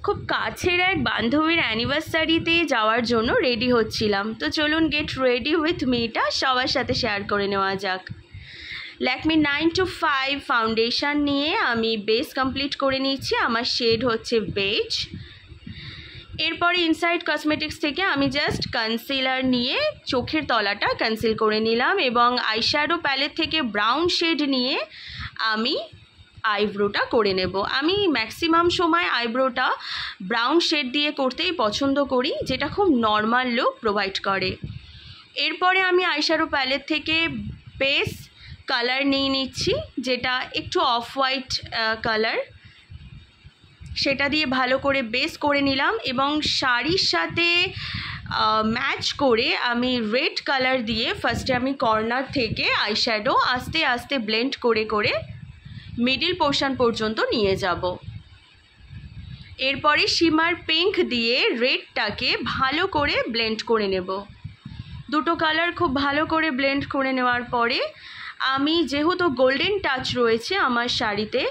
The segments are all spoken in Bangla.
খুব কাছের এক বান্ধবীর অ্যানিভার্সারিতে যাওয়ার জন্য রেডি হচ্ছিলাম। তো চলুন গেট রেডি উইথ মিটা সবার সাথে শেয়ার করে নেওয়া যাক। ল্যাকমি 925 ফাউন্ডেশন নিয়ে আমি বেস কমপ্লিট করে নিচ্ছি। আমার শেড হচ্ছে বেজ। এরপরে ইনসাইড কসমেটিক্স থেকে আমি জাস্ট কনসিলার নিয়ে চোখের তলাটা কনসিল করে নিলাম এবং আইশ্যাডো প্যালেট থেকে ব্রাউন শেড নিয়ে আমি আইব্রোটা করে নেব। আমি ম্যাক্সিমাম সময় আইব্রোটা ব্রাউন শেড দিয়ে করতেই পছন্দ করি, যেটা খুব নর্মাল লুক প্রোভাইড করে। এরপরে আমি আইশ্যাডো প্যালেট থেকে বেস কালার নিয়ে নিচ্ছি, যেটা একটু অফ হোয়াইট কালার, সেটা দিয়ে ভালো করে বেস করে নিলাম এবং শাড়ির সাথে ম্যাচ করে আমি রেড কালার দিয়ে ফার্স্টে আমি কর্নার থেকে আইশ্যাডো আস্তে আস্তে ব্লেন্ড করে করে মিডল পোর্শন পর্যন্ত নিয়ে যাব। এরপরে শিমার পিঙ্ক দিয়ে রেডটাকে ভালো করে ব্লেন্ড করে নেব। দুটো কালার খুব ভালো করে ব্লেন্ড করে নেওয়ার পরে আমি যেহেতু গোল্ডেন টাচ রয়েছে আমার শাড়িতে,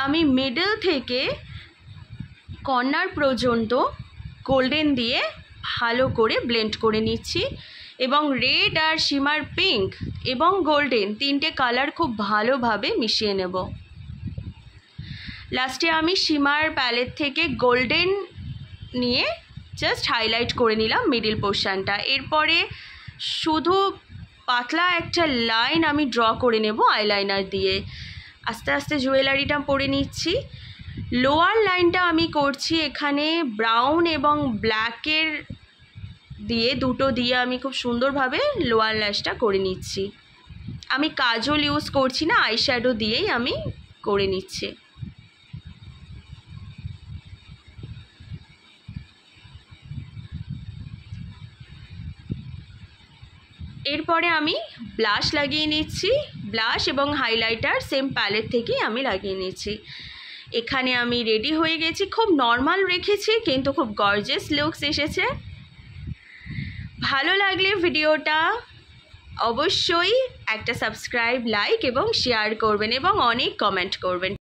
আমি মিডল থেকে কর্নার পর্যন্ত গোল্ডেন দিয়ে ভালো করে ব্লেন্ড করে নিচ্ছি এবং রেড আর শিমার পিঙ্ক এবং গোল্ডেন তিনটে কালার খুব ভালোভাবে মিশিয়ে নেব। লাস্টে আমি শিমার প্যালেট থেকে গোল্ডেন নিয়ে জাস্ট হাইলাইট করে নিলাম মিডল পোর্শনটা। এরপরে শুধু পাতলা একটা লাইন আমি ড্র করে নেব আইলাইনার দিয়ে। আস্তে আস্তে জুয়েলারিটা পরে নিচ্ছি। লোয়ার লাইনটা আমি করছি এখানে ব্রাউন এবং ব্ল্যাকের দিয়ে, দুটো দিয়ে আমি খুব সুন্দরভাবে লোয়ার ল্যাশটা করে নিচ্ছি। আমি কাজল ইউজ করছি না, আইশ্যাডো দিয়েই আমি করে নিচ্ছি। এরপরে আমি ব্লাশ লাগিয়ে নিচ্ছি। ব্লাশ এবং হাইলাইটার সেম প্যালেট থেকেই আমি লাগিয়ে নিচ্ছি। এখানে আমি রেডি হয়ে গেছি। খুব নর্মাল রেখেছি কিন্তু খুব গর্জিয়াস লুকস এসেছে। ভালো লাগলে ভিডিওটা অবশ্যই একটা সাবস্ক্রাইব, লাইক এবং শেয়ার করবেন এবং অনেক কমেন্ট করবেন।